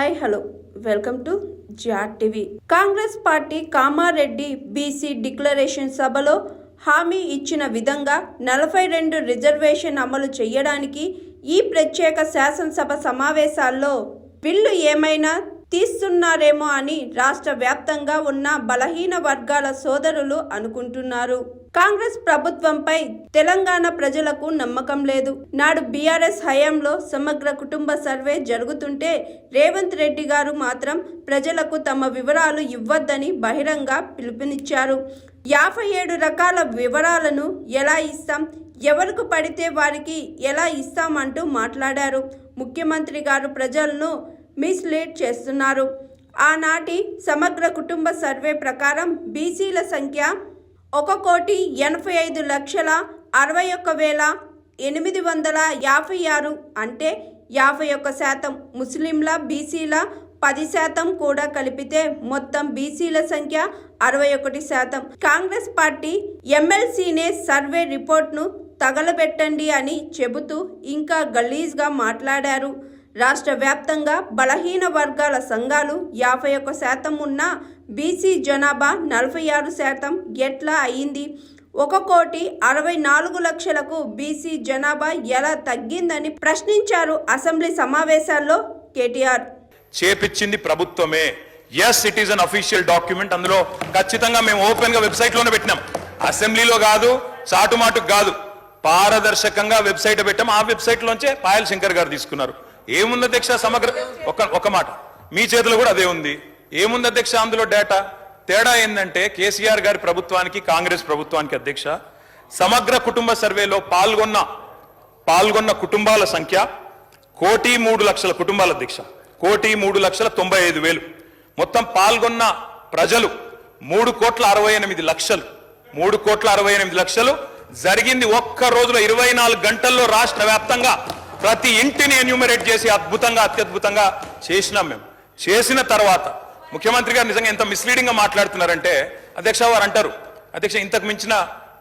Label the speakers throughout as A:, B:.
A: Hi hello welcome to GR TV. Congress party Kamareddy BC declaration సభలో హామీ ఇచ్చిన విధంగా 42 రిజర్వేషన్ అమలు చేయడానికి ఈ ప్రత్యేక శాసనసభ సమావేశాల్లో బిల్లు ఏమైనా తీస్తున్నారేమో అని రాష్ట్ర వ్యాప్తంగా ఉన్న బలహీన వర్గాల సోదరులు అనుకుంటున్నారు. కాంగ్రెస్ ప్రభుత్వంపై తెలంగాణ ప్రజలకు నమ్మకం లేదు. నాడు బీఆర్ఎస్ హయాంలో సమగ్ర కుటుంబ సర్వే జరుగుతుంటే రేవంత్ రెడ్డి గారు మాత్రం ప్రజలకు తమ వివరాలు ఇవ్వద్దని బహిరంగ పిలుపునిచ్చారు. 57 రకాల వివరాలను ఎలా ఇస్తాం, ఎవరికి పడితే వారికి ఎలా ఇస్తామంటూ మాట్లాడారు. ముఖ్యమంత్రి గారు ప్రజలను మిస్లీడ్ చేస్తున్నారు. ఆనాటి సమగ్ర కుటుంబ సర్వే ప్రకారం బీసీల సంఖ్య 1,81,61,856 అంటే 51%. ముస్లింల బీసీల 10% కూడా కలిపితే మొత్తం బీసీల సంఖ్య 61%. కాంగ్రెస్ పార్టీ ఎమ్మెల్సీనే సర్వే రిపోర్ట్ను తగలబెట్టండి అని చెబుతూ ఇంకా గలీజ్గా మాట్లాడారు. రాష్ట్ర వ్యాప్తంగా బలహీన వర్గాల సంఘాలు 51% ఉన్న బీసీ జనాభా 46% ఎట్లా అయింది? 1,64,00,000కు బీసీ జనాభా ఎలా తగ్గిందని ప్రశ్నించారు అసెంబ్లీ సమావేశాల్లో కేటీఆర్.
B: చేపించింది ప్రభుత్వమే. Yes, it is an official document. అందులో ఖచ్చితంగా మేము ఓపెన్ గా వెబ్సైట్ లోనే పెట్టినాం. అసెంబ్లీలో కాదు, చాటుమాటుకు కాదు, పారదర్శకంగా వెబ్సైట్ పెట్టాం. ఆ వెబ్సైట్ లోంచే పాయల్ శంకర్ గారు తీసుకున్నారు. ఏముంది అధ్యక్ష? సమగ్ర ఒక మాట మీ చేతిలో కూడా అదే ఉంది. ఏముంది అధ్యక్ష అందులో డేటా? తేడా ఏంటంటే కేసీఆర్ గారి ప్రభుత్వానికి కాంగ్రెస్ ప్రభుత్వానికి అధ్యక్ష సమగ్ర కుటుంబ సర్వేలో పాల్గొన్న కుటుంబాల సంఖ్య 1,03,00,000 కుటుంబాల అధ్యక్ష. 1,03,95,000. మొత్తం పాల్గొన్న ప్రజలు 3,68,00,000. 3,68,00,000 జరిగింది ఒక్క రోజులో 24 గంటల్లో రాష్ట్ర వ్యాప్తంగా ప్రతి ఇంటిని ఎన్యూమరేట్ చేసి అత్యద్భుతంగా చేసినాం. మేము చేసిన తర్వాత ముఖ్యమంత్రి గారు నిజంగా ఎంత మిస్లీడింగ్ గా మాట్లాడుతున్నారంటే అధ్యక్ష వారు అంటారు, అధ్యక్ష ఇంతకు మించిన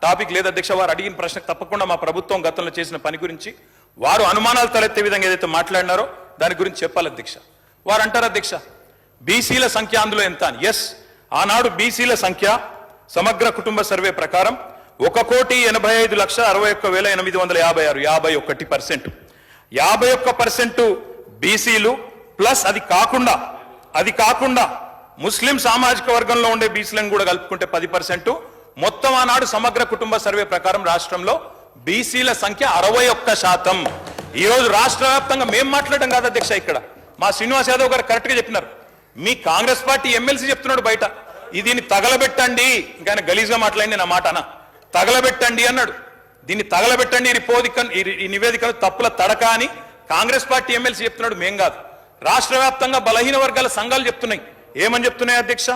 B: టాపిక్ లేదు అధ్యక్ష. వారు అడిగిన ప్రశ్నకు తప్పకుండా మా ప్రభుత్వం గతంలో చేసిన పని గురించి వారు అనుమానాలు తలెత్తే విధంగా ఏదైతే మాట్లాడినారో దాని గురించి చెప్పాలి అధ్యక్ష. వారు అంటారు అధ్యక్ష బీసీల సంఖ్య అందులో ఎంత అని. ఎస్, ఆనాడు బీసీల సంఖ్య సమగ్ర కుటుంబ సర్వే ప్రకారం 1,85,61,856 51%. 51% బీసీలు ప్లస్ అది కాకుండా ముస్లిం సామాజిక వర్గంలో ఉండే బీసీలను కూడా కలుపుకుంటే 10%. మొత్తం ఆనాడు సమగ్ర కుటుంబ సర్వే ప్రకారం రాష్ట్రంలో బీసీల సంఖ్య 61%. ఈ రోజు రాష్ట్ర వ్యాప్తంగా మేము మాట్లాడడం కాదు అధ్యక్ష. ఇక్కడ మా శ్రీనివాస్ యాదవ్ గారు కరెక్ట్ గా చెప్పినారు. మీ కాంగ్రెస్ పార్టీ ఎమ్మెల్సీ చెప్తున్నాడు బయట, దీన్ని తగలబెట్టండి. ఇంకా ఆయన గలీజ్గా మాట్లాడింది నా మాట అన్న, తగలబెట్టండి అన్నాడు. దీన్ని తగలబెట్టండి ఈ నివేదికను తప్పుల తడక అని కాంగ్రెస్ పార్టీ ఎమ్మెల్సీ చెప్తున్నాడు, మేం కాదు. రాష్ట్ర వ్యాప్తంగా బలహీన వర్గాల సంఘాలు చెప్తున్నాయి. ఏమని చెప్తున్నాయి అధ్యక్ష?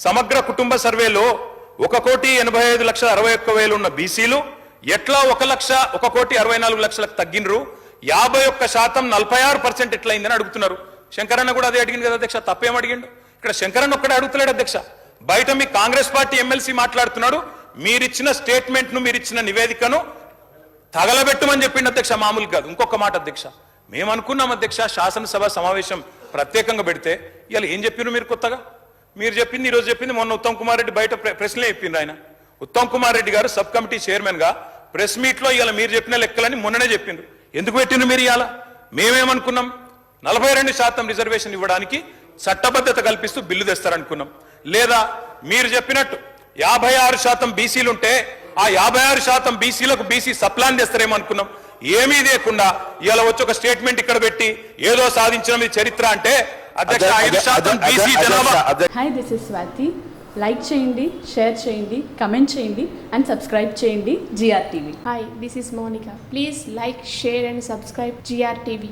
B: సమగ్ర కుటుంబ సర్వేలో 1,85,61,000 ఉన్న బీసీలు ఎట్లా 1,64,00,000 తగ్గినరు? 51% 46% ఎట్లా అయిందని అడుగుతున్నారు. శంకరన్న కూడా అదే అడిగింది కదా అధ్యక్ష. తప్పేం అడిగిండు? ఇక్కడ శంకరన్న ఒక్కడే అడుగుతలేడు అధ్యక్ష. బయట మీ కాంగ్రెస్ పార్టీ ఎమ్మెల్సీ మాట్లాడుతున్నాడు, మీరిచ్చిన స్టేట్మెంట్ ను మీరిచ్చిన నివేదికను తగలబెట్టమని చెప్పిండు అధ్యక్ష. మామూలు కాదు. ఇంకొక మాట అధ్యక్ష, మేము అనుకున్నాం అధ్యక్ష శాసనసభ సమావేశం ప్రత్యేకంగా పెడితే ఇవాళ ఏం చెప్పినారు మీరు కొత్తగా? మీరు చెప్పింది ఈరోజు చెప్పింది మొన్న ఉత్తమ్ కుమార్ రెడ్డి బయట ప్రెస్లే చెప్పిండ్రు. ఆయన ఉత్తమ్ కుమార్ రెడ్డి గారు సబ్ కమిటీ చైర్మన్ గా ప్రెస్ మీట్ లో ఇవాళ మీరు చెప్పిన లెక్కలని మొన్ననే చెప్పిండ్రు. ఎందుకు పెట్టిండ్రు మీరు? ఇవాళ మేమేమనుకున్నాం, 42% రిజర్వేషన్ ఇవ్వడానికి చట్టబద్ధత కల్పిస్తూ బిల్లు తెస్తారనుకున్నాం. లేదా మీరు చెప్పినట్టు 56% బీసీలు ఉంటే ఆ 56% బీసీలకు బీసీ సప్లాన్ చేస్తారేమో అనుకున్నాం. ఏమీ లేకుండా ఇలా వచ్చి ఒక స్టేట్మెంట్ ఇక్కడ పెట్టి ఏదో సాధించిన మీ చరిత్ర అంటే అధ్యక్ష 5% బీసీ జనాభా.
C: Hi, this is Swathi. Like చేయండి, షేర్ చేయండి, కమెంట్ చేయండి అండ్ సబ్స్క్రైబ్ చేయండి GR TV.
D: Hi, this is Monica. Please like, share and subscribe GR TV.